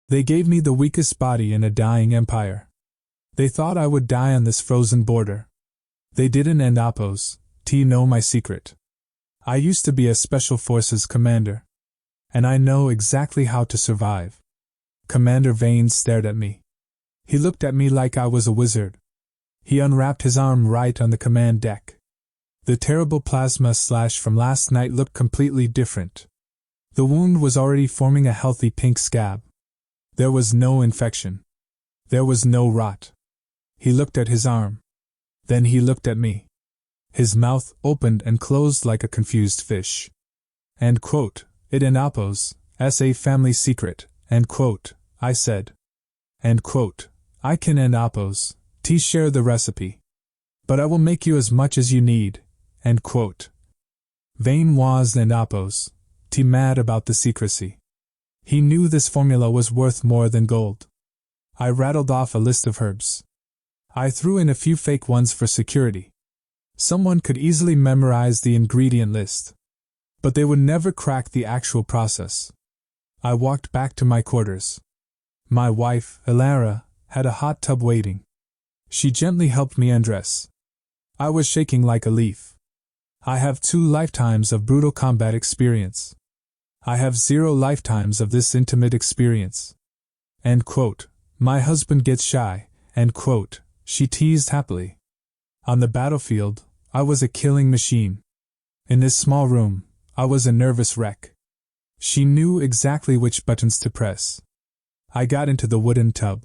They gave me the weakest body in a dying empire. They thought I would die on this frozen border. They didn't end Appos. Know my secret. I used to be a Special Forces commander. And I know exactly how to survive. Commander Vane stared at me. He looked at me like I was a wizard. He unwrapped his arm right on the command deck. The terrible plasma slash from last night looked completely different. The wound was already forming a healthy pink scab. There was no infection. There was no rot. He looked at his arm. Then he looked at me. His mouth opened and closed like a confused fish. End quote. It and Appos, a family secret, end quote, I said. End quote. I can end Appos, share the recipe. But I will make you as much as you need, end quote. Vane was and Appos, mad about the secrecy. He knew this formula was worth more than gold. I rattled off a list of herbs. I threw in a few fake ones for security. Someone could easily memorize the ingredient list. But they would never crack the actual process. I walked back to my quarters. My wife, Elara, had a hot tub waiting. She gently helped me undress. I was shaking like a leaf. I have 2 lifetimes of brutal combat experience. I have 0 lifetimes of this intimate experience. End quote. My husband gets shy, end quote, she teased happily. On the battlefield, I was a killing machine. In this small room, I was a nervous wreck. She knew exactly which buttons to press. I got into the wooden tub.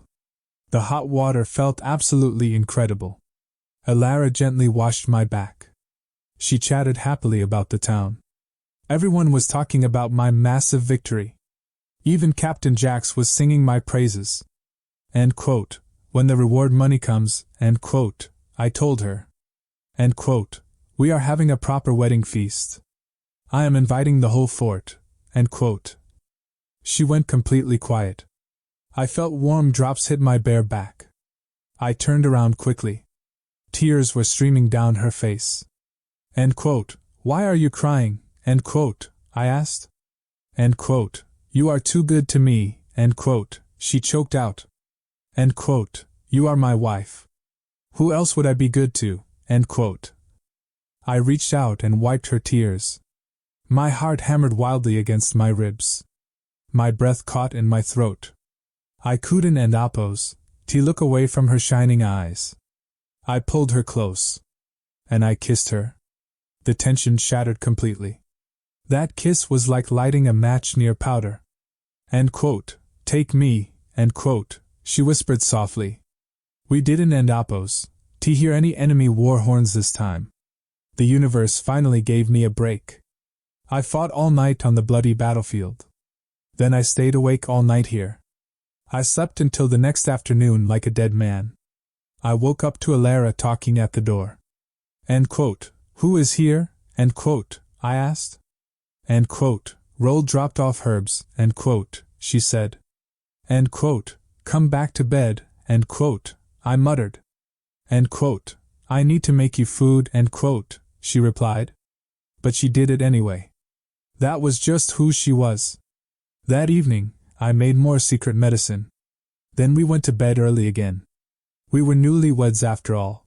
The hot water felt absolutely incredible. Elara gently washed my back. She chatted happily about the town. Everyone was talking about my massive victory. Even Captain Jax was singing my praises. End quote. When the reward money comes, end quote, I told her. End quote. We are having a proper wedding feast. I am inviting the whole fort, end quote. She went completely quiet. I felt warm drops hit my bare back. I turned around quickly. Tears were streaming down her face. End quote. Why are you crying, end quote, I asked. End quote. You are too good to me, end quote, she choked out. End quote. You are my wife. Who else would I be good to, end quote. I reached out and wiped her tears. My heart hammered wildly against my ribs. My breath caught in my throat. I couldn't end Appos, look away from her shining eyes. I pulled her close. And I kissed her. The tension shattered completely. That kiss was like lighting a match near powder. End quote. Take me, end quote, she whispered softly. We didn't end Appos, hear any enemy war horns this time. The universe finally gave me a break. I fought all night on the bloody battlefield. Then I stayed awake all night here. I slept until the next afternoon like a dead man. I woke up to Elara talking at the door. End quote. Who is here, end quote, I asked. End quote. Roll dropped off herbs, end quote, she said. End quote. Come back to bed, end quote, I muttered. End quote. I need to make you food, end quote, she replied. But she did it anyway. That was just who she was. That evening, I made more secret medicine. Then we went to bed early again. We were newlyweds after all.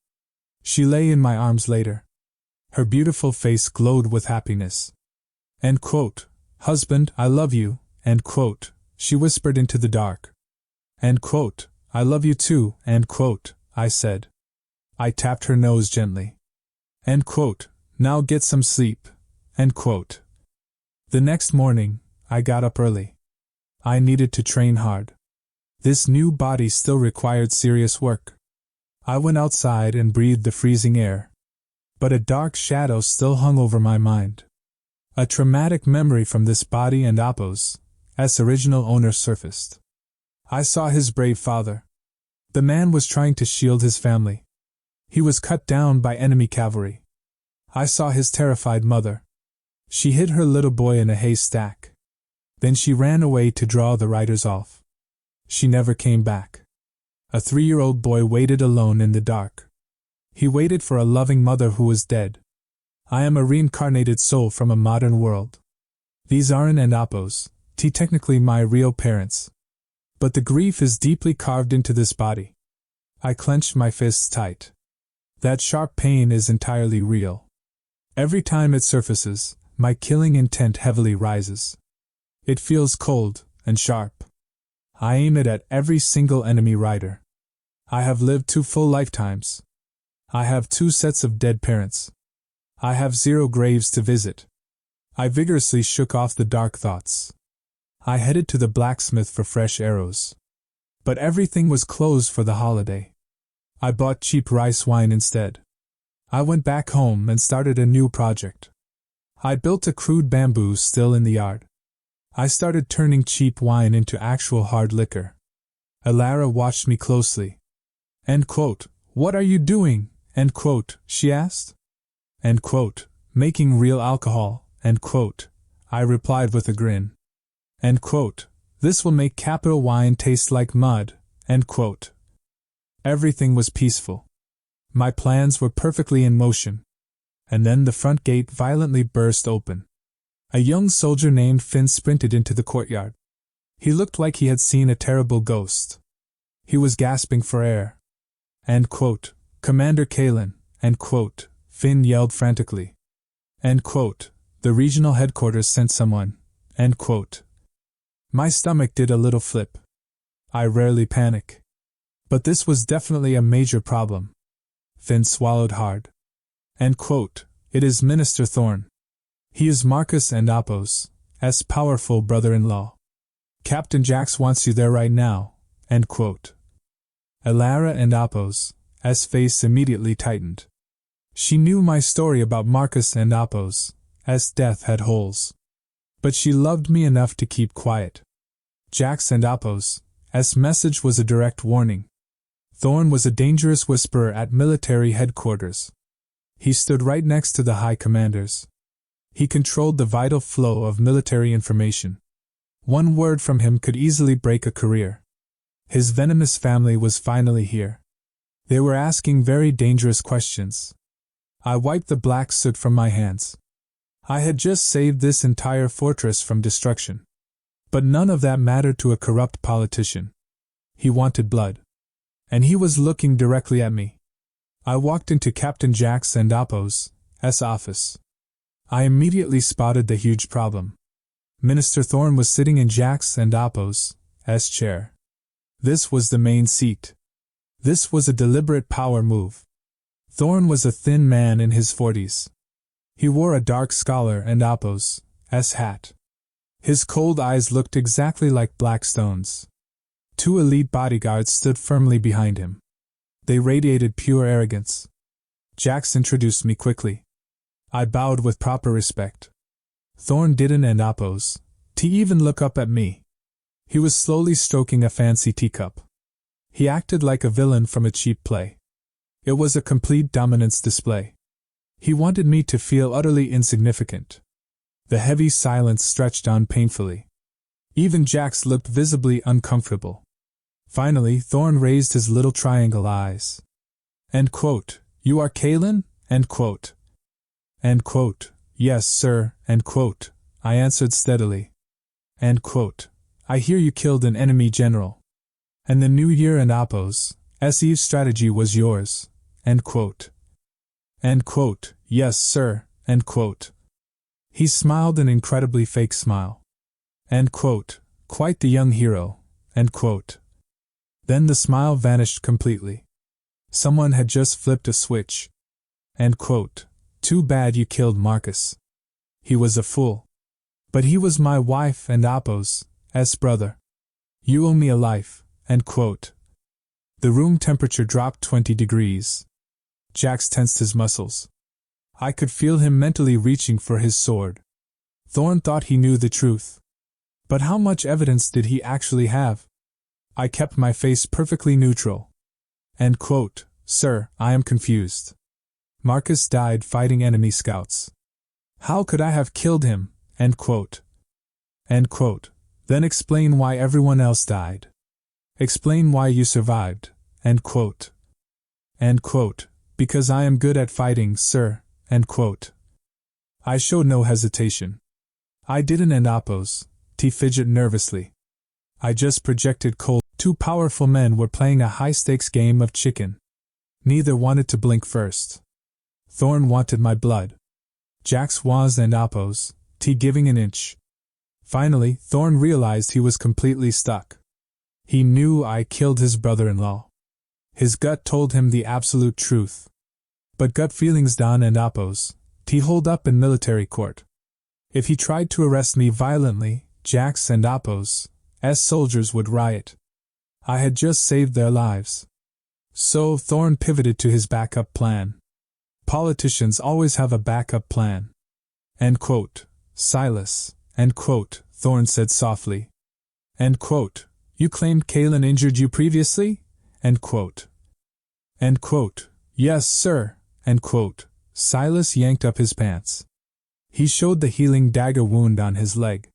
She lay in my arms later. Her beautiful face glowed with happiness. End quote. Husband, I love you, end quote, she whispered into the dark. End quote. I love you too, end quote, I said. I tapped her nose gently. End quote. Now get some sleep, end quote. The next morning, I got up early. I needed to train hard. This new body still required serious work. I went outside and breathed the freezing air. But a dark shadow still hung over my mind. A traumatic memory from this body and Appos, as original owner surfaced. I saw his brave father. The man was trying to shield his family. He was cut down by enemy cavalry. I saw his terrified mother. She hid her little boy in a haystack. Then she ran away to draw the riders off. She never came back. A 3-year-old boy waited alone in the dark. He waited for a loving mother who was dead. I am a reincarnated soul from a modern world. These aren't Appos, technically my real parents. But the grief is deeply carved into this body. I clenched my fists tight. That sharp pain is entirely real. Every time it surfaces, my killing intent heavily rises. It feels cold and sharp. I aim it at every single enemy rider. I have lived 2 full lifetimes. I have 2 sets of dead parents. I have 0 graves to visit. I vigorously shook off the dark thoughts. I headed to the blacksmith for fresh arrows. But everything was closed for the holiday. I bought cheap rice wine instead. I went back home and started a new project. I built a crude bamboo still in the yard. I started turning cheap wine into actual hard liquor. Alara watched me closely. End quote. What are you doing? End quote, she asked. End quote. Making real alcohol. End quote. I replied with a grin. End quote. This will make capital wine taste like mud. End quote. Everything was peaceful. My plans were perfectly in motion. And then the front gate violently burst open. A young soldier named Finn sprinted into the courtyard. He looked like he had seen a terrible ghost. He was gasping for air. End quote. Commander Kaelen. End quote. Finn yelled frantically. End quote. The regional headquarters sent someone. End quote. My stomach did a little flip. I rarely panic. But this was definitely a major problem. Finn swallowed hard. End quote. It is Minister Thorn. He is Marcus and Apo's powerful brother-in-law. Captain Jax wants you there right now. End quote. Alara and Apo's face immediately tightened. She knew my story about Marcus and Apo's death had holes. But she loved me enough to keep quiet. Jax and Apo's message was a direct warning. Thorn was a dangerous whisperer at military headquarters. He stood right next to the high commanders. He controlled the vital flow of military information. One word from him could easily break a career. His venomous family was finally here. They were asking very dangerous questions. I wiped the black soot from my hands. I had just saved this entire fortress from destruction. But none of that mattered to a corrupt politician. He wanted blood. And he was looking directly at me. I walked into Captain Jax and Apo's office. I immediately spotted the huge problem. Minister Thorn was sitting in Jax and Apo's chair. This was the main seat. This was a deliberate power move. Thorn was a thin man in his 40s. He wore a dark scholar and Apo's hat. His cold eyes looked exactly like black stones. 2 elite bodyguards stood firmly behind him. They radiated pure arrogance. Jax introduced me quickly. I bowed with proper respect. Thorn didn't and Apo's even look up at me. He was slowly stroking a fancy teacup. He acted like a villain from a cheap play. It was a complete dominance display. He wanted me to feel utterly insignificant. The heavy silence stretched on painfully. Even Jax looked visibly uncomfortable. Finally, Thorn raised his little triangle eyes. End quote. You are Kaelen? End quote. End quote. Yes, sir. End quote. I answered steadily. End quote. I hear you killed an enemy general. And the New Year and Apo's strategy was yours. End quote. End quote. Yes, sir. End quote. He smiled an incredibly fake smile. End quote. Quite the young hero. End quote. Then the smile vanished completely. Someone had just flipped a switch. End quote. Too bad you killed Marcus. He was a fool. But he was my wife and Apo's brother. You owe me a life. End quote. The room temperature dropped 20 degrees. Jax tensed his muscles. I could feel him mentally reaching for his sword. Thorn thought he knew the truth. But how much evidence did he actually have? I kept my face perfectly neutral. End quote. Sir, I am confused. Marcus died fighting enemy scouts. How could I have killed him? End quote. End quote. Then explain why everyone else died. Explain why you survived. End quote. End quote. Because I am good at fighting, sir. End quote. I showed no hesitation. I didn't and Apo's fidget nervously. I just projected cold. Two powerful men were playing a high-stakes game of chicken. Neither wanted to blink first. Thorn wanted my blood. Jax was and oppose, T giving an inch. Finally, Thorn realized he was completely stuck. He knew I killed his brother-in-law. His gut told him the absolute truth. But gut feelings don and oppose, T hold up in military court. If he tried to arrest me violently, Jax and oppose, soldiers would riot. I had just saved their lives. So Thorn pivoted to his backup plan. Politicians always have a backup plan. End quote. Silas. End quote, Thorn said softly. End quote. You claimed Kaelen injured you previously? End quote. End quote. Yes, sir. End quote. Silas yanked up his pants. He showed the healing dagger wound on his leg.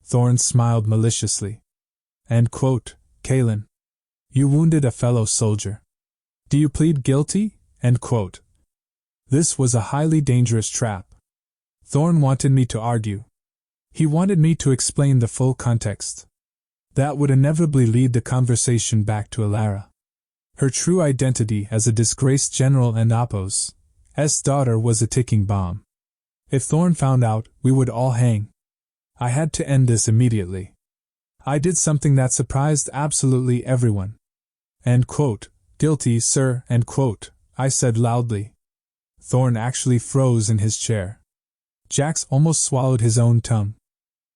Thorn smiled maliciously. End quote. Kaelen. You wounded a fellow soldier. Do you plead guilty? End quote. This was a highly dangerous trap. Thorn wanted me to argue. He wanted me to explain the full context. That would inevitably lead the conversation back to Alara. Her true identity as a disgraced general and Appo's daughter was a ticking bomb. If Thorn found out, we would all hang. I had to end this immediately. I did something that surprised absolutely everyone. End quote. Guilty, sir. End quote. I said loudly. Thorn actually froze in his chair. Jax almost swallowed his own tongue.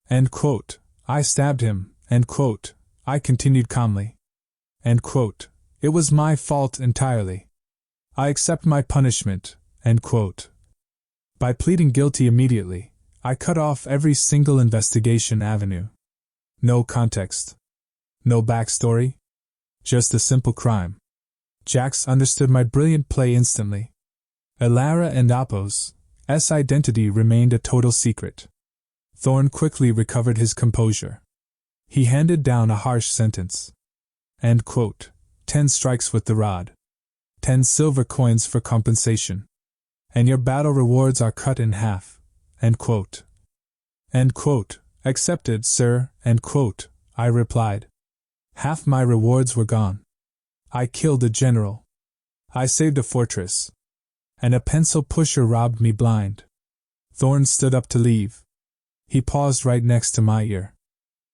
End quote. I stabbed him. End quote. I continued calmly. End quote. It was my fault entirely. I accept my punishment. End quote. By pleading guilty immediately, I cut off every single investigation avenue. No context. No backstory. Just a simple crime. Jax understood my brilliant play instantly. Alara and Appo's identity remained a total secret. Thorn quickly recovered his composure. He handed down a harsh sentence. End quote. 10 strikes with the rod. 10 silver coins for compensation. And your battle rewards are cut in half. End quote. End quote. Accepted, sir. End quote. I replied. Half my rewards were gone. I killed a general. I saved a fortress. And a pencil pusher robbed me blind. Thorn stood up to leave. He paused right next to my ear.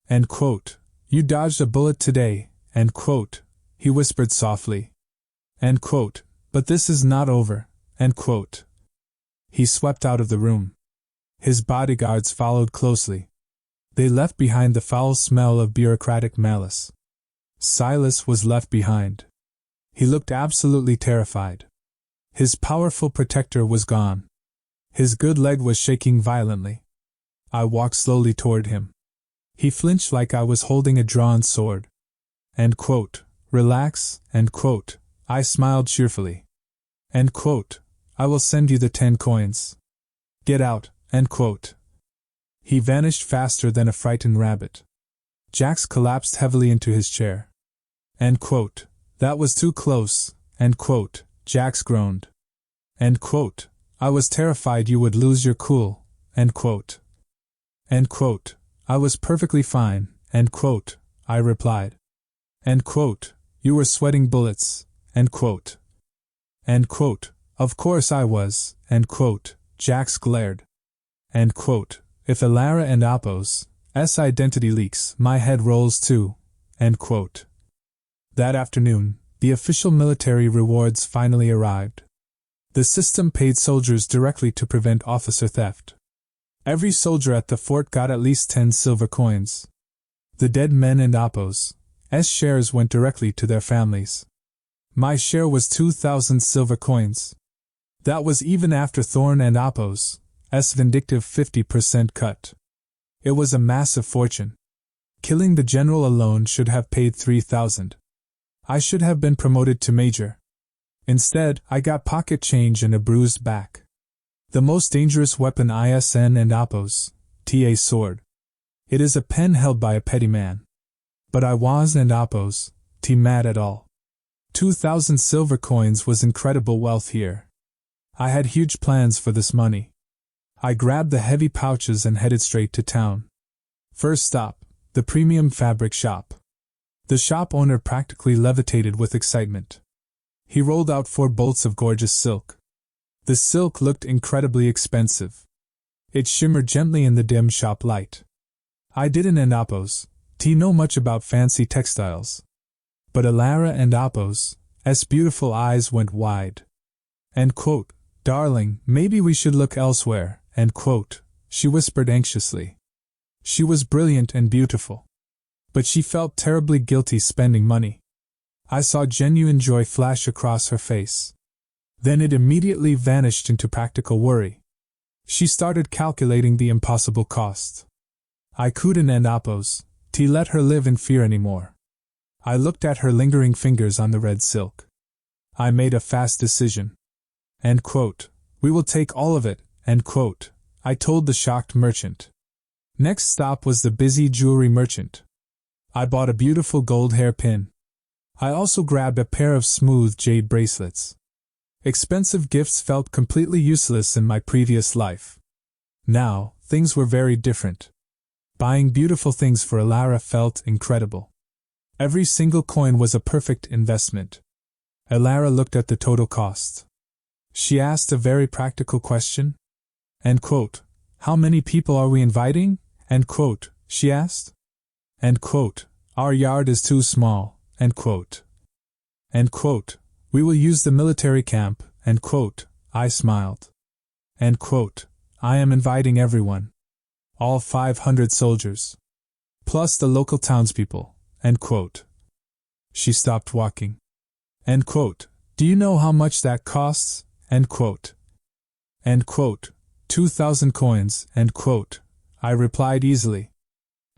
End quote. You dodged a bullet today. End quote. He whispered softly. End quote. But this is not over. End quote. He swept out of the room. His bodyguards followed closely. They left behind the foul smell of bureaucratic malice. Silas was left behind. He looked absolutely terrified. His powerful protector was gone. His good leg was shaking violently. I walked slowly toward him. He flinched like I was holding a drawn sword. End quote. Relax. End quote. I smiled cheerfully. End quote. I will send you the 10 coins. Get out. End quote. He vanished faster than a frightened rabbit. Jax collapsed heavily into his chair. End quote. That was too close. End quote. Jax groaned. End quote. I was terrified you would lose your cool. End quote. End quote. I was perfectly fine. End quote. I replied. End quote. You were sweating bullets. End quote. End quote. Of course I was. End quote. Jax glared. End quote. If Alara and Appo's identity leaks, my head rolls too. End quote. That afternoon, the official military rewards finally arrived. The system paid soldiers directly to prevent officer theft. Every soldier at the fort got at least 10 silver coins. The dead men and Appo's shares went directly to their families. My share was 2,000 silver coins. That was even after Thorn and Appo's vindictive 50% cut. It was a massive fortune. Killing the general alone should have paid 3,000. I should have been promoted to major. Instead, I got pocket change and a bruised back. The most dangerous weapon ISN and Appo's sword. It is a pen held by a petty man. But I was and Appo's mad at all. 2,000 silver coins was incredible wealth here. I had huge plans for this money. I grabbed the heavy pouches and headed straight to town. First stop, the premium fabric shop. The shop owner practically levitated with excitement. He rolled out 4 bolts of gorgeous silk. The silk looked incredibly expensive. It shimmered gently in the dim shop light. I didn't and Appos know much about fancy textiles. But Alara and Appos' beautiful eyes went wide. End quote. Darling, maybe we should look elsewhere, end quote, she whispered anxiously. She was brilliant and beautiful. But she felt terribly guilty spending money. I saw genuine joy flash across her face. Then it immediately vanished into practical worry. She started calculating the impossible cost. I couldn't and Appos let her live in fear anymore. I looked at her lingering fingers on the red silk. I made a fast decision. End quote. We will take all of it, end quote, I told the shocked merchant. Next stop was the busy jewelry merchant. I bought a beautiful gold hairpin. I also grabbed a pair of smooth jade bracelets. Expensive gifts felt completely useless in my previous life. Now, things were very different. Buying beautiful things for Alara felt incredible. Every single coin was a perfect investment. Alara looked at the total cost. She asked a very practical question. End quote. How many people are we inviting? End quote, she asked. End quote. Our yard is too small. End quote. End quote. We will use the military camp. End quote. I smiled. End quote. I am inviting everyone. All 500 soldiers. Plus the local townspeople. End quote. She stopped walking. End quote. Do you know how much that costs? End quote. End quote. 2,000 coins. End quote. I replied easily.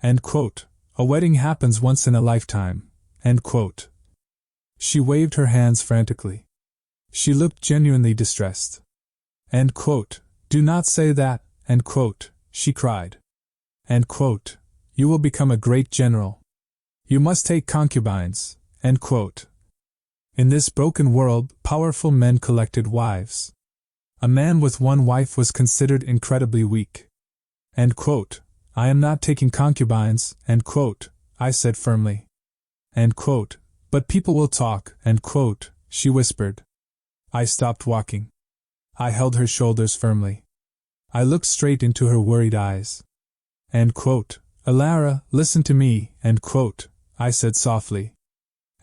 End quote. A wedding happens once in a lifetime. End quote. She waved her hands frantically. She looked genuinely distressed. End quote. Do not say that. End quote, she cried. End quote. You will become a great general. You must take concubines. End quote. In this broken world, powerful men collected wives. A man with one wife was considered incredibly weak. End quote. I am not taking concubines. End quote, I said firmly. End quote. But people will talk. End quote, she whispered. I stopped walking. I held her shoulders firmly. I looked straight into her worried eyes. End quote. Alara, listen to me. End quote, I said softly.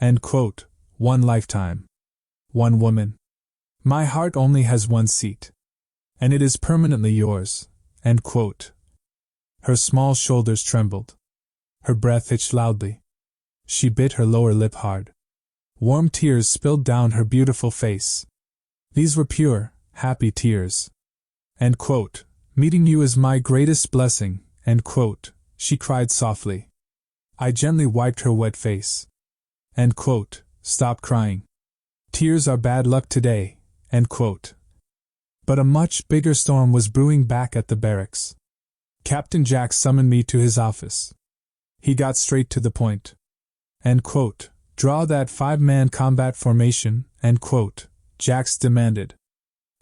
End quote. One lifetime. One woman. My heart only has one seat. And it is permanently yours. End quote. Her small shoulders trembled. Her breath hitched loudly. She bit her lower lip hard. Warm tears spilled down her beautiful face. These were pure, happy tears. End quote. Meeting you is my greatest blessing. End quote, she cried softly. I gently wiped her wet face. End quote. Stop crying. Tears are bad luck today. End quote. But a much bigger storm was brewing back at the barracks. Captain Jack summoned me to his office. He got straight to the point. End quote. Draw that 5-man combat formation. End quote, Jax demanded.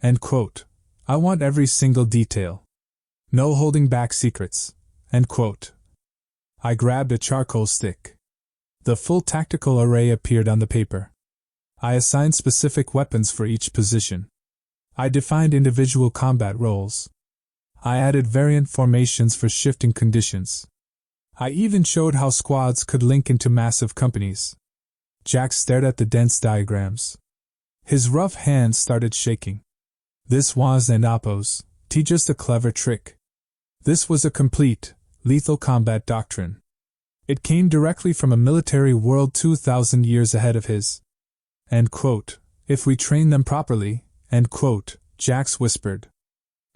End quote. I want every single detail. No holding back secrets. End quote. I grabbed a charcoal stick. The full tactical array appeared on the paper. I assigned specific weapons for each position. I defined individual combat roles. I added variant formations for shifting conditions. I even showed how squads could link into massive companies. Jack stared at the dense diagrams. His rough hands started shaking. This was an Appos, just a clever trick. This was a complete, lethal combat doctrine. It came directly from a military world 2,000 years ahead of his. End quote. If we train them properly, end quote, Jax whispered.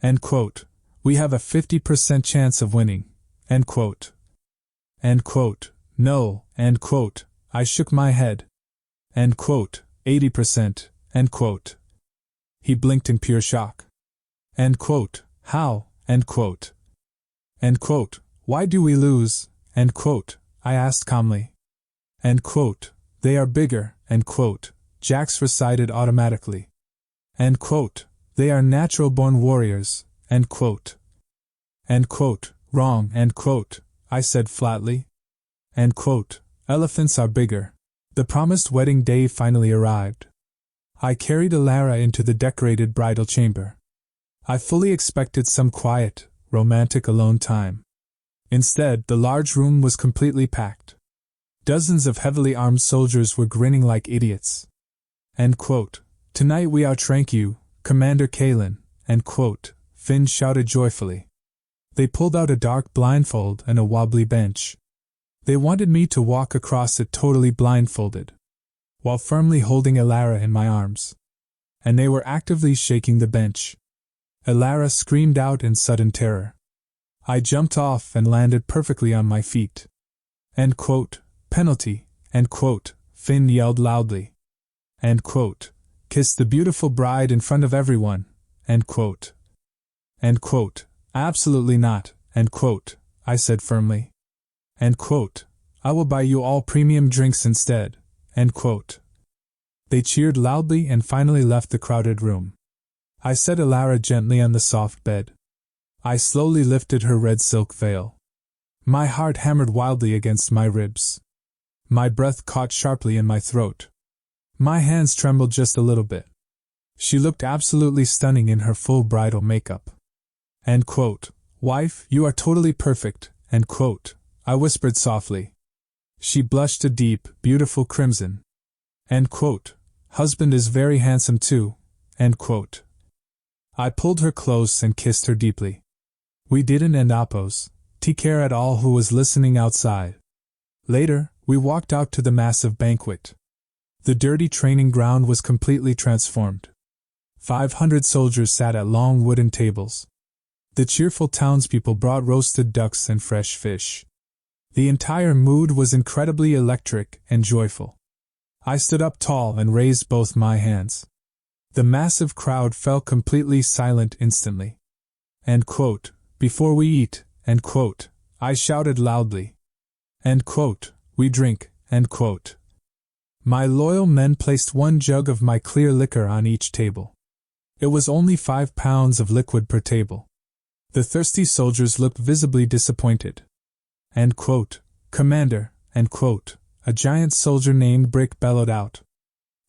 End quote. We have a 50% chance of winning. End quote. End quote. No, end quote. I shook my head. End quote. 80%. End quote. He blinked in pure shock. End quote. How? End quote. End quote. Why do we lose? End quote. I asked calmly. End quote. They are bigger. End quote. Jax recited automatically. End quote. They are natural-born warriors. End quote. End quote. Wrong. End quote, I said flatly. End quote. Elephants are bigger. The promised wedding day finally arrived. I carried Alara into the decorated bridal chamber. I fully expected some quiet, romantic alone time. Instead, the large room was completely packed. Dozens of heavily armed soldiers were grinning like idiots. End quote. Tonight we outrank you, Commander Kaelen, end quote, Finn shouted joyfully. They pulled out a dark blindfold and a wobbly bench. They wanted me to walk across it totally blindfolded, while firmly holding Alara in my arms. And they were actively shaking the bench. Alara screamed out in sudden terror. I jumped off and landed perfectly on my feet. End quote. Penalty, end quote, Finn yelled loudly. End quote. Kiss the beautiful bride in front of everyone, end quote. End quote. Absolutely not, end quote, I said firmly. End quote. I will buy you all premium drinks instead, end quote. They cheered loudly and finally left the crowded room. I set Alara gently on the soft bed. I slowly lifted her red silk veil. My heart hammered wildly against my ribs. My breath caught sharply in my throat. My hands trembled just a little bit. She looked absolutely stunning in her full bridal makeup. End quote. Wife, you are totally perfect, end quote, I whispered softly. She blushed a deep, beautiful crimson. End quote. Husband is very handsome too, end quote. I pulled her close and kissed her deeply. We didn't end oppose, take care at all who was listening outside. Later, we walked out to the massive banquet. The dirty training ground was completely transformed. 500 soldiers sat at long wooden tables. The cheerful townspeople brought roasted ducks and fresh fish. The entire mood was incredibly electric and joyful. I stood up tall and raised both my hands. The massive crowd fell completely silent instantly. End quote. Before we eat, end quote, I shouted loudly. End quote. We drink, end quote. My loyal men placed 1 jug of my clear liquor on each table. It was only 5 pounds of liquid per table. The thirsty soldiers looked visibly disappointed. End quote. Commander, end quote, a giant soldier named Brick bellowed out.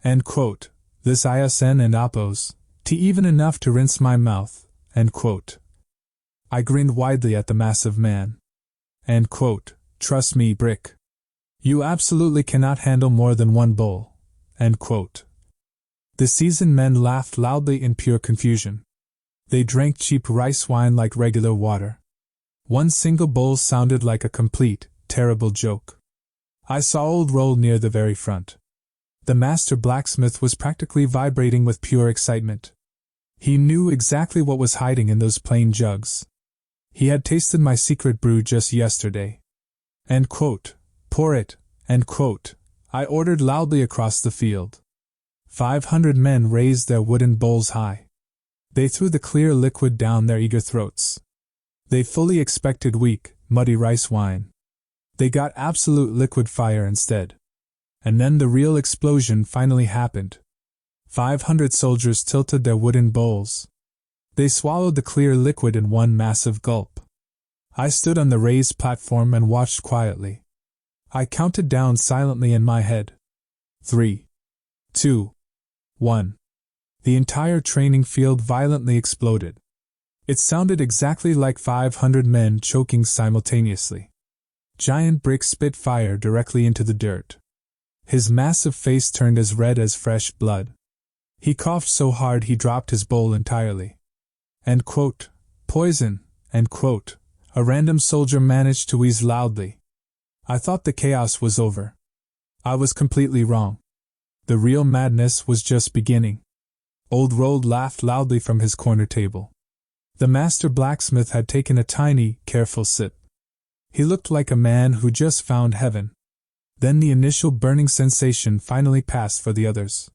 End quote. This isn and oppose, tea even enough to rinse my mouth, end quote. I grinned widely at the massive man. End quote. Trust me, Brick. You absolutely cannot handle more than 1 bowl, end quote. The seasoned men laughed loudly in pure confusion. They drank cheap rice wine like regular water. 1 single bowl sounded like a complete, terrible joke. I saw old Roll near the very front. The master blacksmith was practically vibrating with pure excitement. He knew exactly what was hiding in those plain jugs. He had tasted my secret brew just yesterday. End quote. Pour it, end quote, I ordered loudly across the field. 500 men raised their wooden bowls high. They threw the clear liquid down their eager throats. They fully expected weak, muddy rice wine. They got absolute liquid fire instead. And then the real explosion finally happened. 500 soldiers tilted their wooden bowls. They swallowed the clear liquid in 1 massive gulp. I stood on the raised platform and watched quietly. I counted down silently in my head. 3, 2, 1. The entire training field violently exploded. It sounded exactly like 500 men choking simultaneously. Giant Brick spit fire directly into the dirt. His massive face turned as red as fresh blood. He coughed so hard he dropped his bowl entirely. End quote. Poison, end quote. A random soldier managed to wheeze loudly. I thought the chaos was over. I was completely wrong. The real madness was just beginning. Old Rold laughed loudly from his corner table. The master blacksmith had taken a tiny, careful sip. He looked like a man who just found heaven. Then the initial burning sensation finally passed for the others.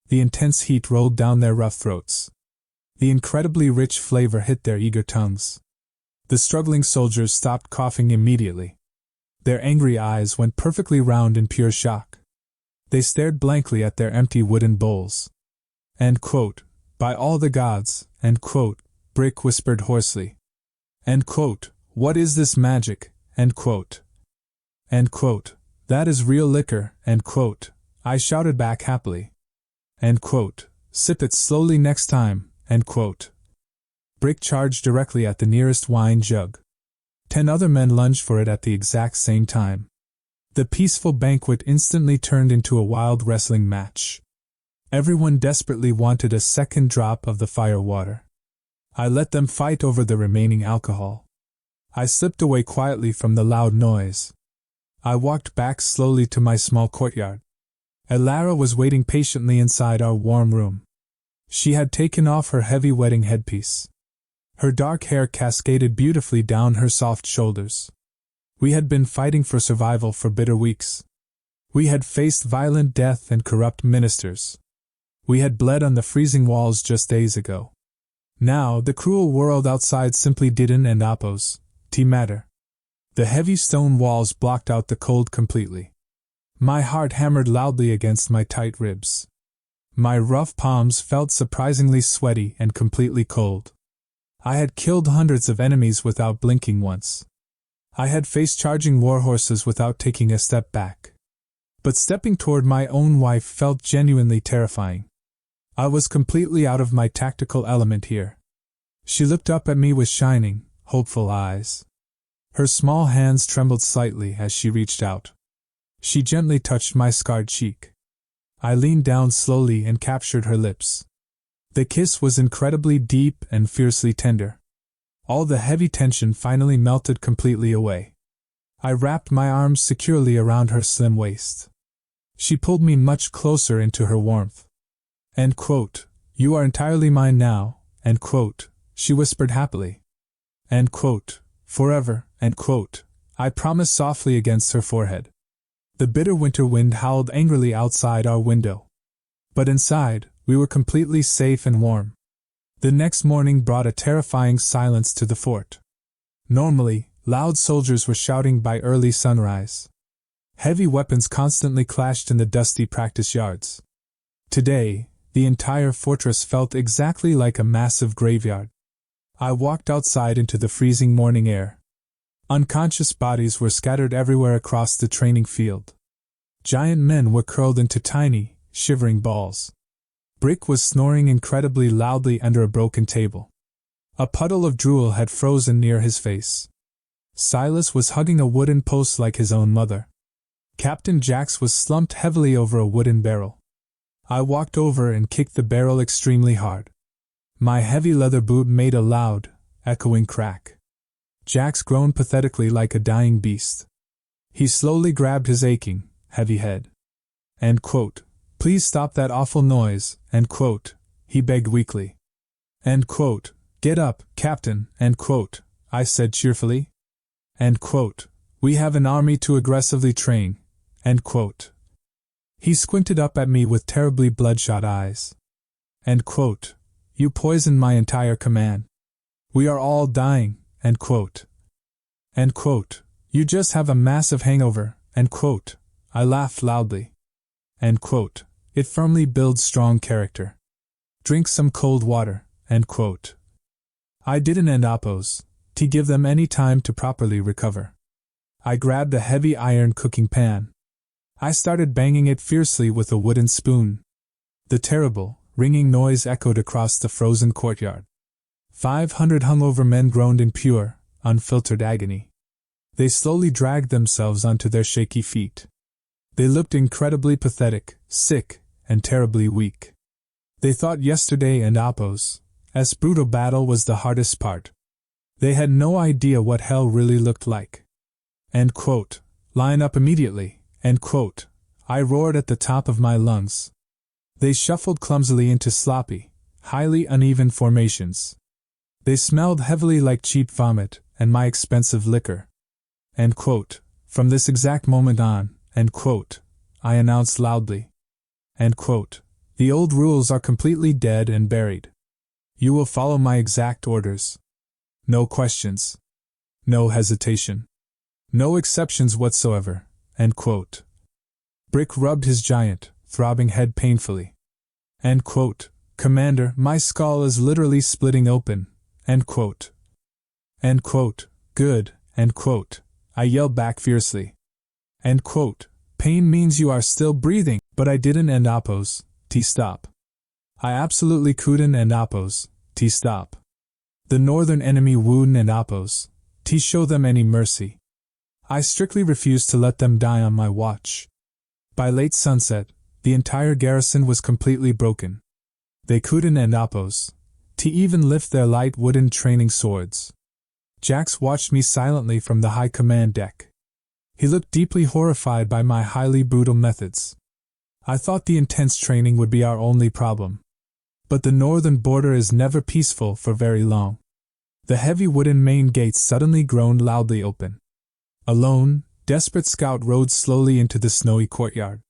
The intense heat rolled down their rough throats. The incredibly rich flavor hit their eager tongues. The struggling soldiers stopped coughing immediately. Their angry eyes went perfectly round in pure shock. They stared blankly at their empty wooden bowls. End quote. By all the gods, end quote, Brick whispered hoarsely. End quote. What is this magic, end quote. End quote. That is real liquor, end quote. I shouted back happily. End quote. Sip it slowly next time, end quote. Brick charged directly at the nearest wine jug. 10 other men lunged for it at the exact same time. The peaceful banquet instantly turned into a wild wrestling match. Everyone desperately wanted a second drop of the fire water. I let them fight over the remaining alcohol. I slipped away quietly from the loud noise. I walked back slowly to my small courtyard. Elara was waiting patiently inside our warm room. She had taken off her heavy wedding headpiece. Her dark hair cascaded beautifully down her soft shoulders. We had been fighting for survival for bitter weeks. We had faced violent death and corrupt ministers. We had bled on the freezing walls just days ago. Now, the cruel world outside simply didn't matter. The heavy stone walls blocked out the cold completely. My heart hammered loudly against my tight ribs. My rough palms felt surprisingly sweaty and completely cold. I had killed hundreds of enemies without blinking once. I had faced charging warhorses without taking a step back. But stepping toward my own wife felt genuinely terrifying. I was completely out of my tactical element here. She looked up at me with shining, hopeful eyes. Her small hands trembled slightly as she reached out. She gently touched my scarred cheek. I leaned down slowly and captured her lips. The kiss was incredibly deep and fiercely tender. All the heavy tension finally melted completely away. I wrapped my arms securely around her slim waist. She pulled me much closer into her warmth. End quote. You are entirely mine now, end quote, she whispered happily. End quote. Forever, end quote, I promised softly against her forehead. The bitter winter wind howled angrily outside our window. But inside, we were completely safe and warm. The next morning brought a terrifying silence to the fort. Normally, loud soldiers were shouting by early sunrise. Heavy weapons constantly clashed in the dusty practice yards. Today, the entire fortress felt exactly like a massive graveyard. I walked outside into the freezing morning air. Unconscious bodies were scattered everywhere across the training field. Giant men were curled into tiny, shivering balls. Brick was snoring incredibly loudly under a broken table. A puddle of drool had frozen near his face. Silas was hugging a wooden post like his own mother. Captain Jax was slumped heavily over a wooden barrel. I walked over and kicked the barrel extremely hard. My heavy leather boot made a loud, echoing crack. Jax groaned pathetically like a dying beast. He slowly grabbed his aching, heavy head. End quote. Please stop that awful noise, end quote, he begged weakly. End quote. Get up, Captain, end quote, I said cheerfully. End quote. We have an army to aggressively train, end quote. He squinted up at me with terribly bloodshot eyes. End quote. You poisoned my entire command. We are all dying, end quote. End quote. You just have a massive hangover, end quote. I laughed loudly. End quote. It firmly builds strong character. Drink some cold water, end quote. I didn't to give them any time to properly recover. I grabbed a heavy iron cooking pan. I started banging it fiercely with a wooden spoon. The terrible, ringing noise echoed across the frozen courtyard. 500 hungover men groaned in pure, unfiltered agony. They slowly dragged themselves onto their shaky feet. They looked incredibly pathetic, sick, and terribly weak. They thought yesterday and as brutal battle was the hardest part. They had no idea what hell really looked like. End quote. Line up immediately, end quote. I roared at the top of my lungs. They shuffled clumsily into sloppy, highly uneven formations. They smelled heavily like cheap vomit and my expensive liquor. End quote. From this exact moment on, end quote, I announced loudly. End quote. The old rules are completely dead and buried. You will follow my exact orders. No questions. No hesitation. No exceptions whatsoever, end quote. Brick rubbed his giant, throbbing head painfully. End quote. Commander, my skull is literally splitting open, end quote. End quote. Good, end quote. I yelled back fiercely. End quote. Pain means you are still breathing, but I didn't end oppose, stop. I absolutely couldn't end oppose, stop. The northern enemy wouldn't end oppose, show them any mercy. I strictly refused to let them die on my watch. By late sunset, the entire garrison was completely broken. They couldn't end oppose, even lift their light wooden training swords. Jax watched me silently from the high command deck. He looked deeply horrified by my highly brutal methods. I thought the intense training would be our only problem. But the northern border is never peaceful for very long. The heavy wooden main gates suddenly groaned loudly open. A lone, desperate scout rode slowly into the snowy courtyard.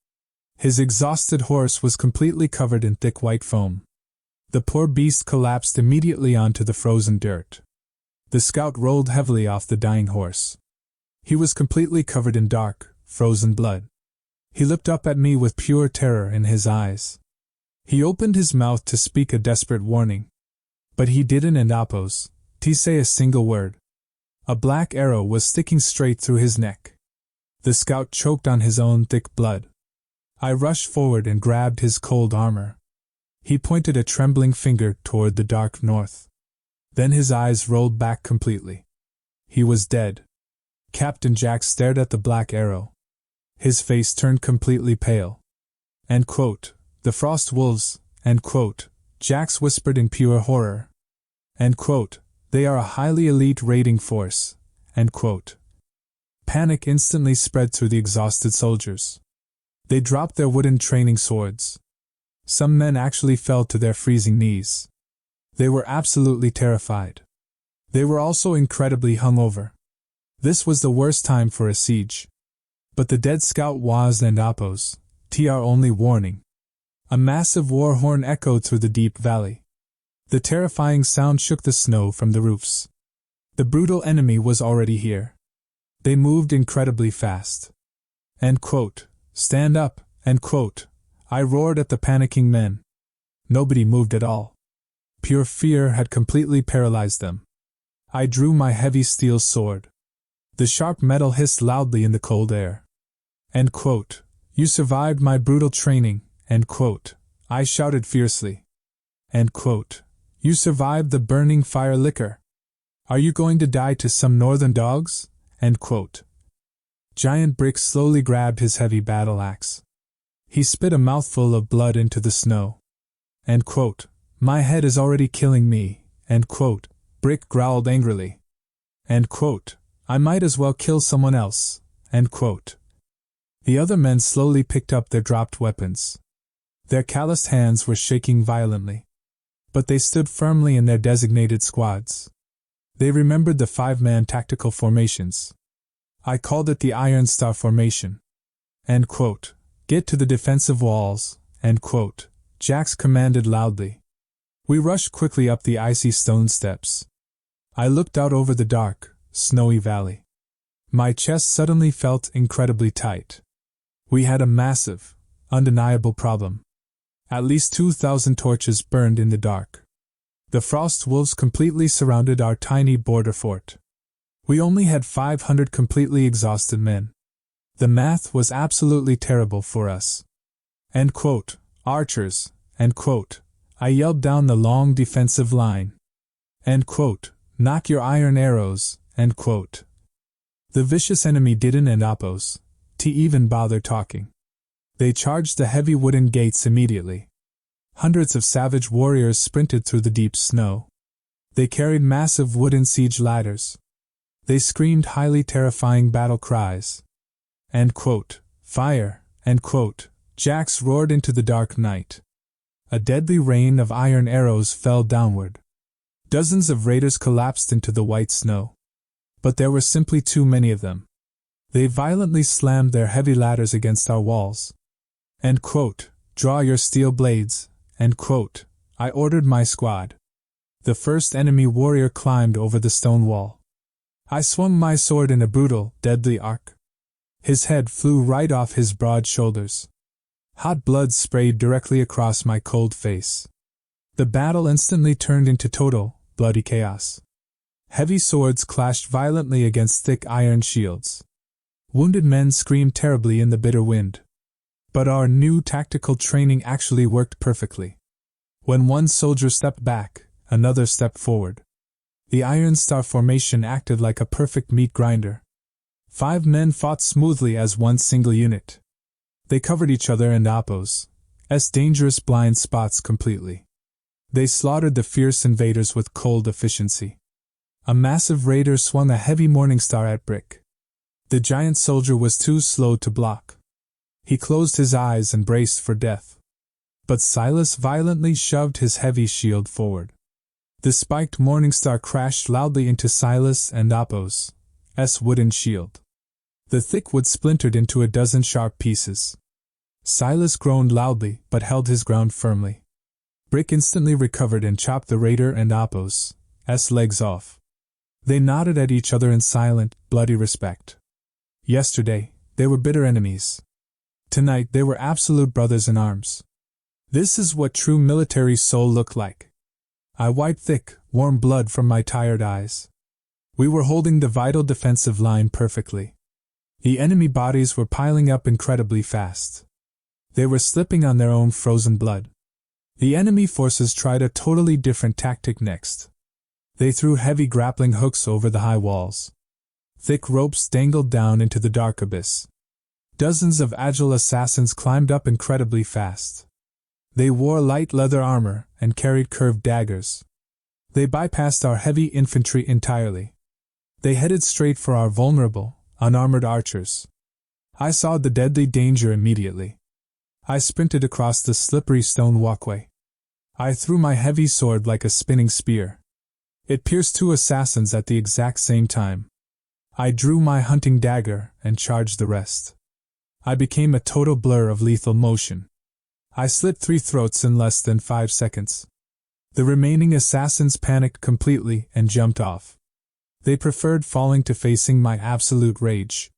His exhausted horse was completely covered in thick white foam. The poor beast collapsed immediately onto the frozen dirt. The scout rolled heavily off the dying horse. He was completely covered in dark, frozen blood. He looked up at me with pure terror in his eyes. He opened his mouth to speak a desperate warning. But he didn't end oppose, say a single word. A black arrow was sticking straight through his neck. The scout choked on his own thick blood. I rushed forward and grabbed his cold armor. He pointed a trembling finger toward the dark north. Then his eyes rolled back completely. He was dead. Captain Jack stared at the black arrow. His face turned completely pale. End quote. The frost wolves, end quote. Jax whispered in pure horror. End quote. They are a highly elite raiding force. End quote. Panic instantly spread through the exhausted soldiers. They dropped their wooden training swords. Some men actually fell to their freezing knees. They were absolutely terrified. They were also incredibly hungover. This was the worst time for a siege. But the dead scout was and oppose, our only warning. A massive war horn echoed through the deep valley. The terrifying sound shook the snow from the roofs. The brutal enemy was already here. They moved incredibly fast. End quote. Stand up, end quote. I roared at the panicking men. Nobody moved at all. Pure fear had completely paralyzed them. I drew my heavy steel sword. The sharp metal hissed loudly in the cold air. End quote. You survived my brutal training, end quote. I shouted fiercely. End quote. You survived the burning fire liquor. Are you going to die to some northern dogs? End quote. Giant Brick slowly grabbed his heavy battle axe. He spit a mouthful of blood into the snow. End quote. My head is already killing me, end quote. Brick growled angrily. End quote. I might as well kill someone else, end quote. The other men slowly picked up their dropped weapons. Their calloused hands were shaking violently. But they stood firmly in their designated squads. They remembered the 5-man tactical formations. I called it the Iron Star Formation. End quote. Get to the defensive walls, end quote. Jax commanded loudly. We rushed quickly up the icy stone steps. I looked out over the dark, snowy valley. My chest suddenly felt incredibly tight. We had a massive, undeniable problem. At least 2,000 torches burned in the dark. The frost wolves completely surrounded our tiny border fort. We only had 500 completely exhausted men. The math was absolutely terrible for us. End quote. Archers, end quote. I yelled down the long defensive line. End quote. Knock your iron arrows, end quote. The vicious enemy didn't end oppose, even bother talking. They charged the heavy wooden gates immediately. Hundreds of savage warriors sprinted through the deep snow. They carried massive wooden siege ladders. They screamed highly terrifying battle cries. End quote. Fire, end quote. Jax roared into the dark night. A deadly rain of iron arrows fell downward. Dozens of raiders collapsed into the white snow. But there were simply too many of them. They violently slammed their heavy ladders against our walls. End quote. Draw your steel blades, end quote. I ordered my squad. The first enemy warrior climbed over the stone wall. I swung my sword in a brutal, deadly arc. His head flew right off his broad shoulders. Hot blood sprayed directly across my cold face. The battle instantly turned into total, bloody chaos. Heavy swords clashed violently against thick iron shields. Wounded men screamed terribly in the bitter wind. But our new tactical training actually worked perfectly. When one soldier stepped back, another stepped forward. The Iron Star formation acted like a perfect meat grinder. 5 men fought smoothly as one single unit. They covered each other and Oppo's dangerous blind spots completely. They slaughtered the fierce invaders with cold efficiency. A massive raider swung a heavy Morningstar at Brick. The giant soldier was too slow to block. He closed his eyes and braced for death. But Silas violently shoved his heavy shield forward. The spiked Morningstar crashed loudly into Silas and Oppo's wooden shield. The thick wood splintered into a dozen sharp pieces. Silas groaned loudly but held his ground firmly. Brick instantly recovered and chopped the raider and Oppo's legs off. They nodded at each other in silent, bloody respect. Yesterday, they were bitter enemies. Tonight they were absolute brothers in arms. This is what true military soul looked like. I wiped thick, warm blood from my tired eyes. We were holding the vital defensive line perfectly. The enemy bodies were piling up incredibly fast. They were slipping on their own frozen blood. The enemy forces tried a totally different tactic next. They threw heavy grappling hooks over the high walls. Thick ropes dangled down into the dark abyss. Dozens of agile assassins climbed up incredibly fast. They wore light leather armor and carried curved daggers. They bypassed our heavy infantry entirely. They headed straight for our vulnerable, unarmored archers. I saw the deadly danger immediately. I sprinted across the slippery stone walkway. I threw my heavy sword like a spinning spear. It pierced 2 assassins at the exact same time. I drew my hunting dagger and charged the rest. I became a total blur of lethal motion. I slit 3 throats in less than 5 seconds. The remaining assassins panicked completely and jumped off. They preferred falling to facing my absolute rage.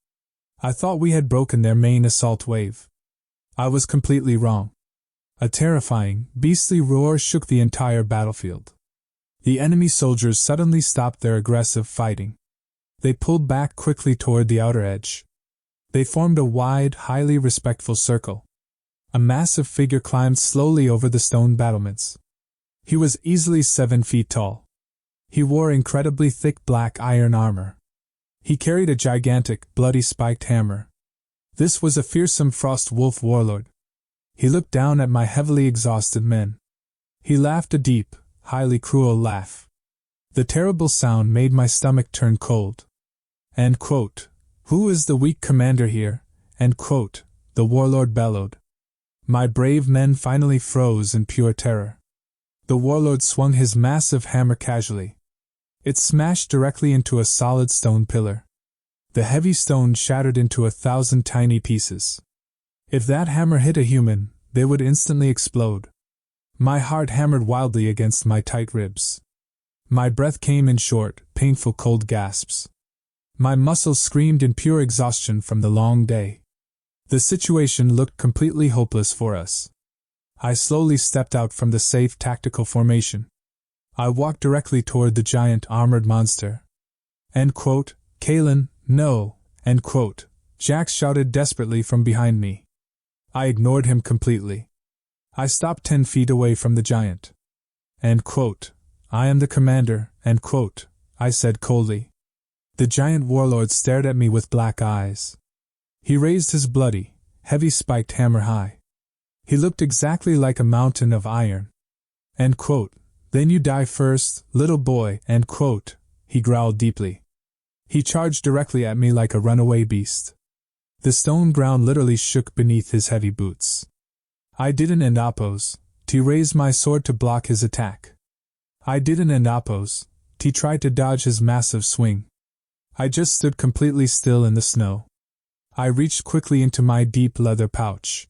I thought we had broken their main assault wave. I was completely wrong. A terrifying, beastly roar shook the entire battlefield. The enemy soldiers suddenly stopped their aggressive fighting. They pulled back quickly toward the outer edge. They formed a wide, highly respectful circle. A massive figure climbed slowly over the stone battlements. He was easily 7 feet tall. He wore incredibly thick black iron armor. He carried a gigantic, bloody spiked hammer. This was a fearsome frost wolf warlord. He looked down at my heavily exhausted men. He laughed a deep, highly cruel laugh. The terrible sound made my stomach turn cold. End quote. Who is the weak commander here? End quote. The warlord bellowed. My brave men finally froze in pure terror. The warlord swung his massive hammer casually. It smashed directly into a solid stone pillar. The heavy stone shattered into 1,000 tiny pieces. If that hammer hit a human, they would instantly explode. My heart hammered wildly against my tight ribs. My breath came in short, painful cold gasps. My muscles screamed in pure exhaustion from the long day. The situation looked completely hopeless for us. I slowly stepped out from the safe tactical formation. I walked directly toward the giant armored monster. End quote. Kaelen, no. End quote. Jax shouted desperately from behind me. I ignored him completely. I stopped 10 feet away from the giant. End quote. I am the commander. End quote. I said coldly. The giant warlord stared at me with black eyes. He raised his bloody, heavy spiked hammer high. He looked exactly like a mountain of iron. End quote. Then you die first, little boy. End quote. He growled deeply. He charged directly at me like a runaway beast. The stone ground literally shook beneath his heavy boots. I didn't oppose. He raised my sword to block his attack. I didn't oppose. He tried to dodge his massive swing. I just stood completely still in the snow. I reached quickly into my deep leather pouch.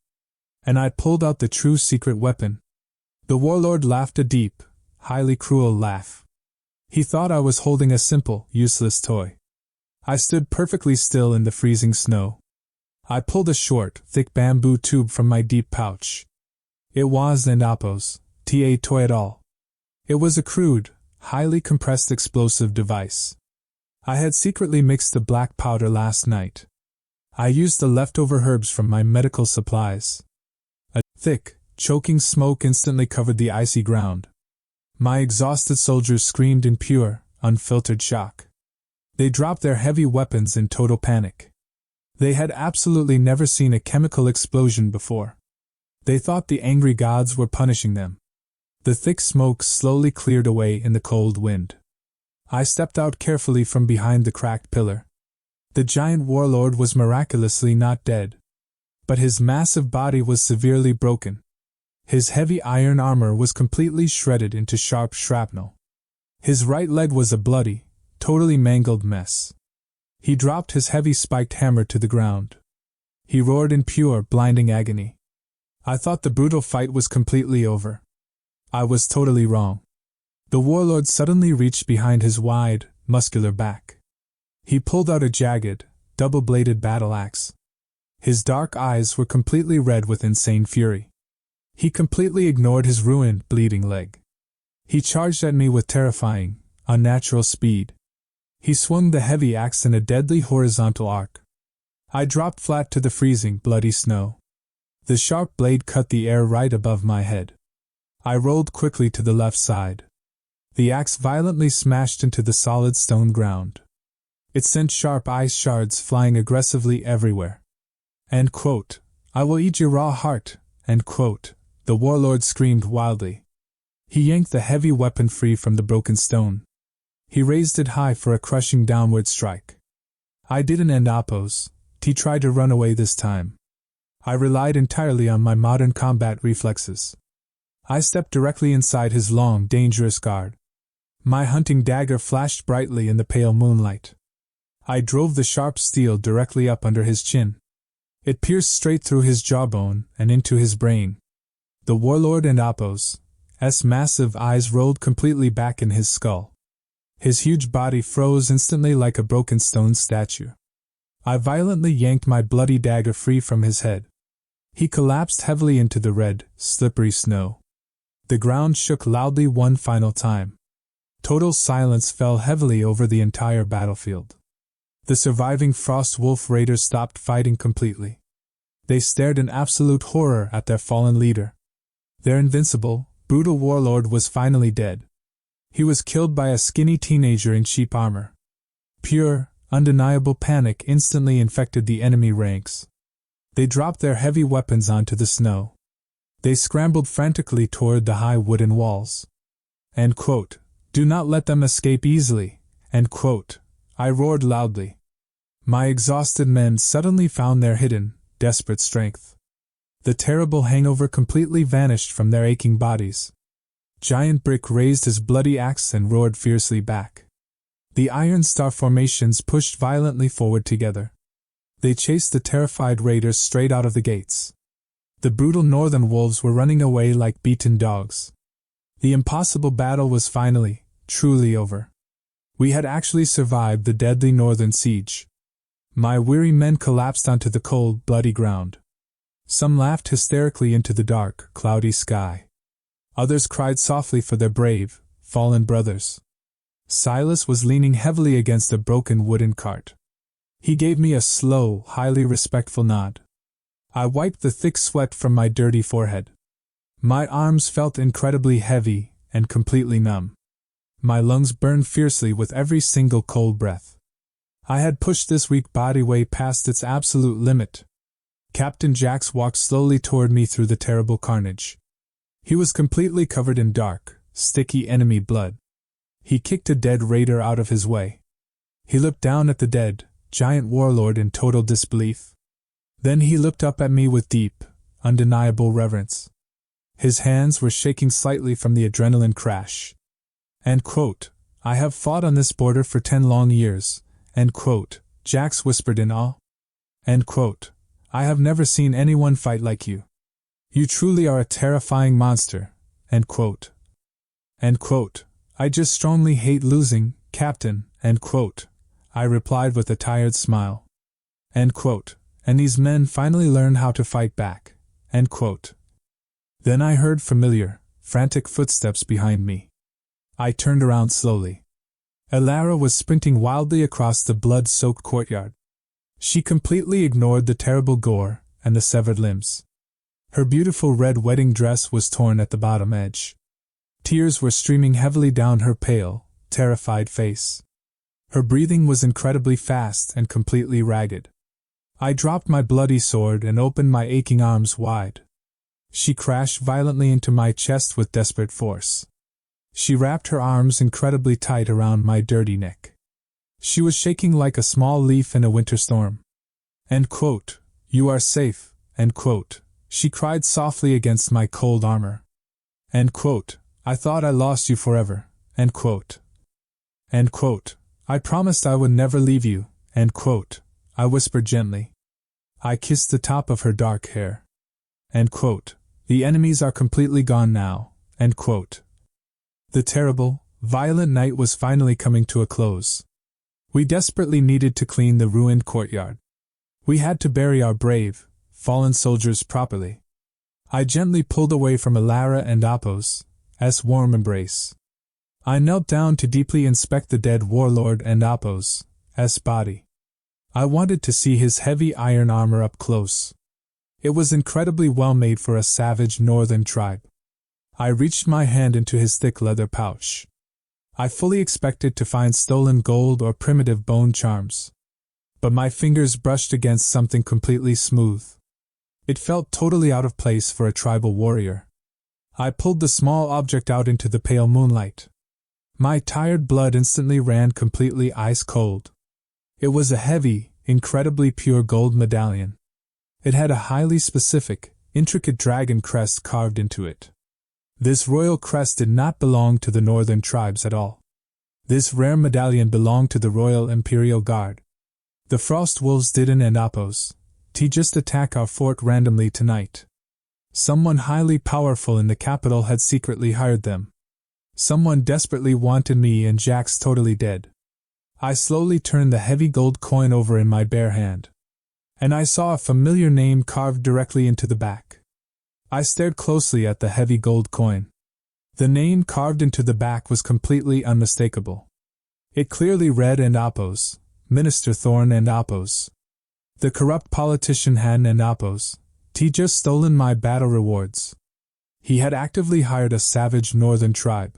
And I pulled out the true secret weapon. The warlord laughed a deep, highly cruel laugh. He thought I was holding a simple, useless toy. I stood perfectly still in the freezing snow. I pulled a short, thick bamboo tube from my deep pouch. It wasn't Oppo's toy at all. It was a crude, highly compressed explosive device. I had secretly mixed the black powder last night. I used the leftover herbs from my medical supplies. A thick, choking smoke instantly covered the icy ground. My exhausted soldiers screamed in pure, unfiltered shock. They dropped their heavy weapons in total panic. They had absolutely never seen a chemical explosion before. They thought the angry gods were punishing them. The thick smoke slowly cleared away in the cold wind. I stepped out carefully from behind the cracked pillar. The giant warlord was miraculously not dead. But his massive body was severely broken. His heavy iron armor was completely shredded into sharp shrapnel. His right leg was a bloody, totally mangled mess. He dropped his heavy spiked hammer to the ground. He roared in pure, blinding agony. I thought the brutal fight was completely over. I was totally wrong. The warlord suddenly reached behind his wide, muscular back. He pulled out a jagged, double-bladed battle axe. His dark eyes were completely red with insane fury. He completely ignored his ruined, bleeding leg. He charged at me with terrifying, unnatural speed. He swung the heavy axe in a deadly horizontal arc. I dropped flat to the freezing, bloody snow. The sharp blade cut the air right above my head. I rolled quickly to the left side. The axe violently smashed into the solid stone ground. It sent sharp ice shards flying aggressively everywhere. End quote. I will eat your raw heart, end quote, the warlord screamed wildly. He yanked the heavy weapon free from the broken stone. He raised it high for a crushing downward strike. I didn't end oppose. He tried to run away this time. I relied entirely on my modern combat reflexes. I stepped directly inside his long, dangerous guard. My hunting dagger flashed brightly in the pale moonlight. I drove the sharp steel directly up under his chin. It pierced straight through his jawbone and into his brain. The warlord and Appo's massive eyes rolled completely back in his skull. His huge body froze instantly like a broken stone statue. I violently yanked my bloody dagger free from his head. He collapsed heavily into the red, slippery snow. The ground shook loudly one final time. Total silence fell heavily over the entire battlefield. The surviving Frost Wolf Raiders stopped fighting completely. They stared in absolute horror at their fallen leader. Their invincible, brutal warlord was finally dead. He was killed by a skinny teenager in cheap armor. Pure, undeniable panic instantly infected the enemy ranks. They dropped their heavy weapons onto the snow. They scrambled frantically toward the high wooden walls. End quote. Do not let them escape easily. End quote. I roared loudly. My exhausted men suddenly found their hidden, desperate strength. The terrible hangover completely vanished from their aching bodies. Giant Brick raised his bloody axe and roared fiercely back. The Iron Star formations pushed violently forward together. They chased the terrified raiders straight out of the gates. The brutal northern wolves were running away like beaten dogs. The impossible battle was finally, truly over. We had actually survived the deadly northern siege. My weary men collapsed onto the cold, bloody ground. Some laughed hysterically into the dark, cloudy sky. Others cried softly for their brave, fallen brothers. Silas was leaning heavily against a broken wooden cart. He gave me a slow, highly respectful nod. I wiped the thick sweat from my dirty forehead. My arms felt incredibly heavy and completely numb. My lungs burned fiercely with every single cold breath. I had pushed this weak body way past its absolute limit. Captain Jax walked slowly toward me through the terrible carnage. He was completely covered in dark, sticky enemy blood. He kicked a dead raider out of his way. He looked down at the dead, giant warlord in total disbelief. Then he looked up at me with deep, undeniable reverence. His hands were shaking slightly from the adrenaline crash. End quote. I have fought on this border for 10 long years. End quote. Jax whispered in awe. End quote. I have never seen anyone fight like you. You truly are a terrifying monster. End quote. End quote. I just strongly hate losing, Captain. End quote. I replied with a tired smile. End quote. And these men finally learn how to fight back. End quote. Then I heard familiar, frantic footsteps behind me. I turned around slowly. Elara was sprinting wildly across the blood-soaked courtyard. She completely ignored the terrible gore and the severed limbs. Her beautiful red wedding dress was torn at the bottom edge. Tears were streaming heavily down her pale, terrified face. Her breathing was incredibly fast and completely ragged. I dropped my bloody sword and opened my aching arms wide. She crashed violently into my chest with desperate force. She wrapped her arms incredibly tight around my dirty neck. She was shaking like a small leaf in a winter storm. End quote. You are safe, end quote. She cried softly against my cold armor. End quote. I thought I lost you forever, end quote. End quote. I promised I would never leave you, end quote. I whispered gently. I kissed the top of her dark hair. End quote. The enemies are completely gone now, end quote. The terrible, violent night was finally coming to a close. We desperately needed to clean the ruined courtyard. We had to bury our brave, fallen soldiers properly. I gently pulled away from Alara and Apos' warm embrace. I knelt down to deeply inspect the dead warlord and Apos' body. I wanted to see his heavy iron armor up close. It was incredibly well made for a savage northern tribe. I reached my hand into his thick leather pouch. I fully expected to find stolen gold or primitive bone charms. But my fingers brushed against something completely smooth. It felt totally out of place for a tribal warrior. I pulled the small object out into the pale moonlight. My tired blood instantly ran completely ice cold. It was a heavy, incredibly pure gold medallion. It had a highly specific, intricate dragon crest carved into it. This royal crest did not belong to the northern tribes at all. This rare medallion belonged to the Royal Imperial Guard. The Frost Wolves didn't and Apos' just attack our fort randomly tonight. Someone highly powerful in the capital had secretly hired them. Someone desperately wanted me and Jax totally dead. I slowly turned the heavy gold coin over in my bare hand. And I saw a familiar name carved directly into the back. I stared closely at the heavy gold coin. The name carved into the back was completely unmistakable. It clearly read and Apos, Minister Thorn and Apos. The corrupt politician Han and Apos, just stolen my battle rewards. He had actively hired a savage northern tribe.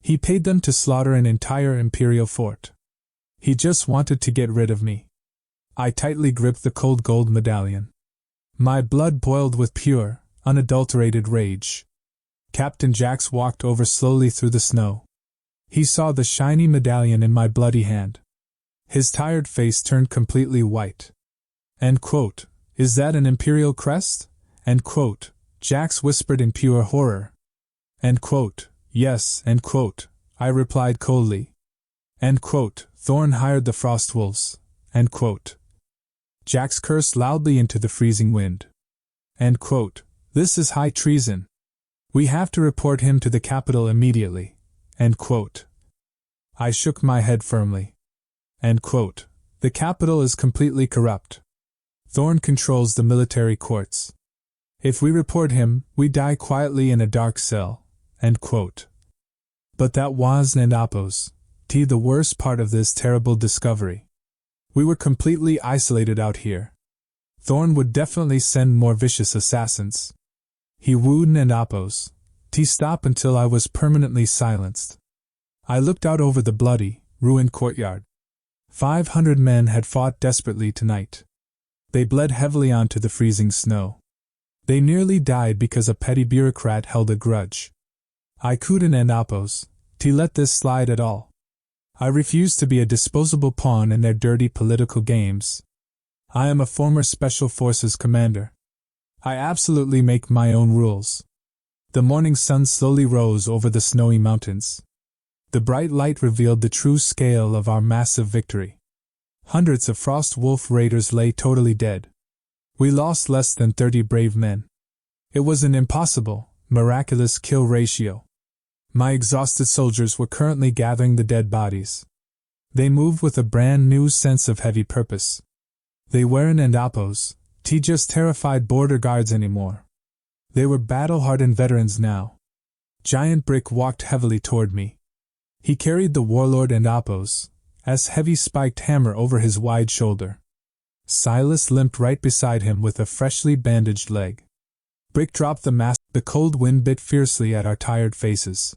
He paid them to slaughter an entire imperial fort. He just wanted to get rid of me. I tightly gripped the cold gold medallion. My blood boiled with pure, unadulterated rage. Captain Jax walked over slowly through the snow. He saw the shiny medallion in my bloody hand. His tired face turned completely white. End quote. Is that an imperial crest? End quote. Jax whispered in pure horror. End quote. Yes, end quote. I replied coldly. End quote. Thorn hired the Frost Wolves. End quote. Jax cursed loudly into the freezing wind. End quote. This is high treason. We have to report him to the capital immediately. End quote. I shook my head firmly. End quote. The capital is completely corrupt. Thorn controls the military courts. If we report him, we die quietly in a dark cell. End quote. But that wasn't Apos' the worst part of this terrible discovery. We were completely isolated out here. Thorn would definitely send more vicious assassins. He wooed and Apos' stop until I was permanently silenced. I looked out over the bloody, ruined courtyard. 500 men had fought desperately tonight. They bled heavily onto the freezing snow. They nearly died because a petty bureaucrat held a grudge. I couldn't and Apos' let this slide at all. I refused to be a disposable pawn in their dirty political games. I am a former Special Forces commander. I absolutely make my own rules. The morning sun slowly rose over the snowy mountains. The bright light revealed the true scale of our massive victory. Hundreds of Frost Wolf raiders lay totally dead. We lost less than 30 brave men. It was an impossible, miraculous kill ratio. My exhausted soldiers were currently gathering the dead bodies. They moved with a brand new sense of heavy purpose. They weren't Apos' just terrified border guards anymore. They were battle-hardened veterans now. Giant Brick walked heavily toward me. He carried the warlord and Apos' heavy spiked hammer over his wide shoulder. Silas limped right beside him with a freshly bandaged leg. Brick dropped the mask. The cold wind bit fiercely at our tired faces.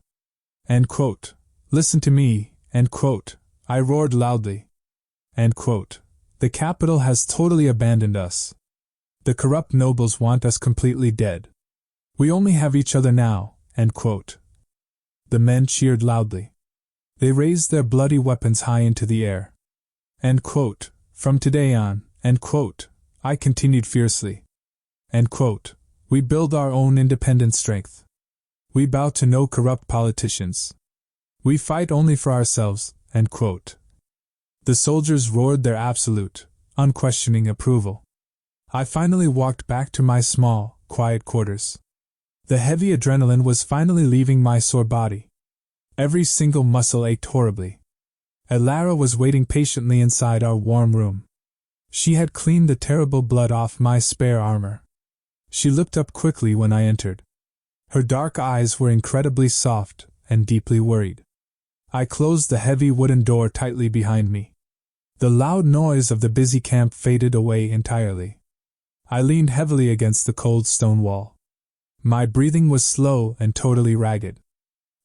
End quote. Listen to me, end quote. I roared loudly. End quote. The capital has totally abandoned us. The corrupt nobles want us completely dead. We only have each other now, end quote. The men cheered loudly. They raised their bloody weapons high into the air. End quote. From today on, end quote, I continued fiercely. End quote. We build our own independent strength. We bow to no corrupt politicians. We fight only for ourselves, end quote. The soldiers roared their absolute, unquestioning approval. I finally walked back to my small, quiet quarters. The heavy adrenaline was finally leaving my sore body. Every single muscle ached horribly. Elara was waiting patiently inside our warm room. She had cleaned the terrible blood off my spare armor. She looked up quickly when I entered. Her dark eyes were incredibly soft and deeply worried. I closed the heavy wooden door tightly behind me. The loud noise of the busy camp faded away entirely. I leaned heavily against the cold stone wall. My breathing was slow and totally ragged.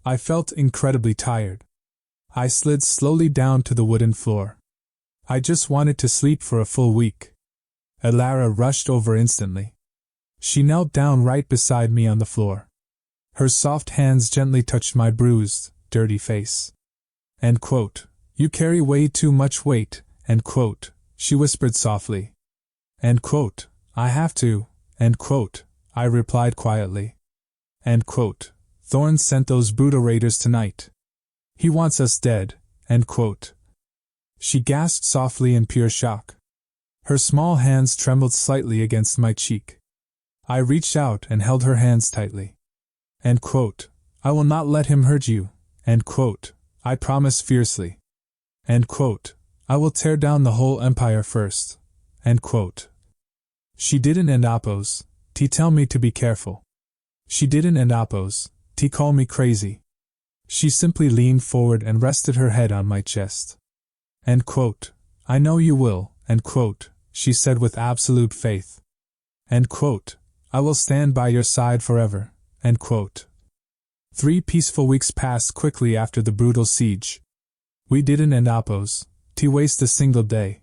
I felt incredibly tired. I slid slowly down to the wooden floor. I just wanted to sleep for a full week. Elara rushed over instantly. She knelt down right beside me on the floor. Her soft hands gently touched my bruised, dirty face. End quote. You carry way too much weight, end quote, she whispered softly. End quote. I have to, end quote, I replied quietly. End quote. Thorn sent those brutal raiders tonight. He wants us dead, end quote. She gasped softly in pure shock. Her small hands trembled slightly against my cheek. I reached out and held her hands tightly. End quote. I will not let him hurt you, end quote, I promised fiercely. End quote. I will tear down the whole empire first, end quote. She didn't end oppose, T tell me to be careful. She didn't end oppose, T call me crazy. She simply leaned forward and rested her head on my chest. End quote. I know you will, end quote, she said with absolute faith. End quote. I will stand by your side forever, end quote. 3 peaceful weeks passed quickly after the brutal siege. We didn't end oppose, to waste a single day.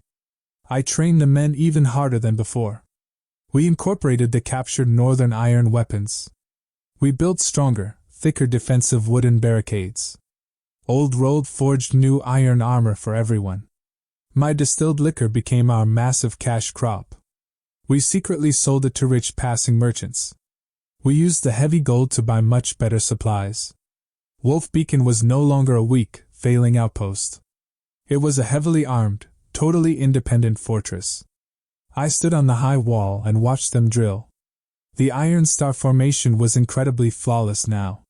I trained the men even harder than before. We incorporated the captured northern iron weapons. We built stronger, thicker defensive wooden barricades. Old rolled forged new iron armor for everyone. My distilled liquor became our massive cash crop. We secretly sold it to rich passing merchants. We used the heavy gold to buy much better supplies. Wolf Beacon was no longer a weak, failing outpost. It was a heavily armed, totally independent fortress. I stood on the high wall and watched them drill. The Iron Star formation was incredibly flawless now.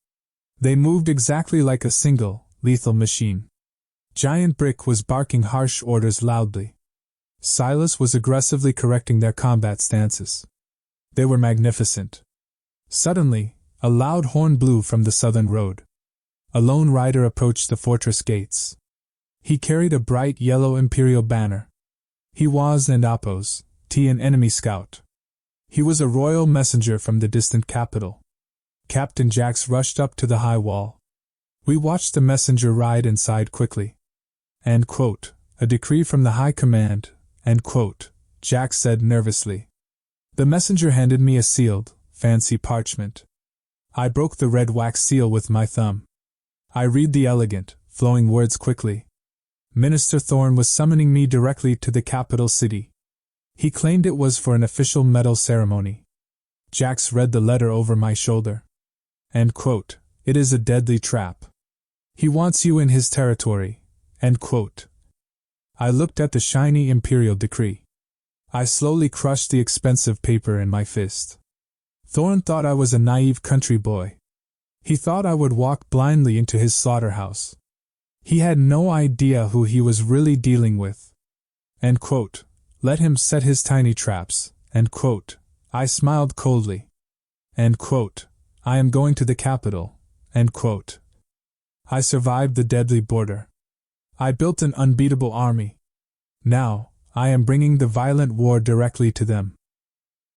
They moved exactly like a single, lethal machine. Giant Brick was barking harsh orders loudly. Silas was aggressively correcting their combat stances. They were magnificent. Suddenly, a loud horn blew from the southern road. A lone rider approached the fortress gates. He carried a bright yellow imperial banner. He was an oppose, an enemy scout. He was a royal messenger from the distant capital. Captain Jax rushed up to the high wall. We watched the messenger ride inside quickly. End quote. A decree from the high command, end quote, Jax said nervously. The messenger handed me a sealed, fancy parchment. I broke the red wax seal with my thumb. I read the elegant, flowing words quickly. Minister Thorn was summoning me directly to the capital city. He claimed it was for an official medal ceremony. Jax read the letter over my shoulder. End quote. It is a deadly trap. He wants you in his territory. End quote. I looked at the shiny imperial decree. I slowly crushed the expensive paper in my fist. Thorn thought I was a naive country boy. He thought I would walk blindly into his slaughterhouse. He had no idea who he was really dealing with. End quote. Let him set his tiny traps. End quote. I smiled coldly. End quote. I am going to the capital. End quote. I survived the deadly border. I built an unbeatable army. Now, I am bringing the violent war directly to them.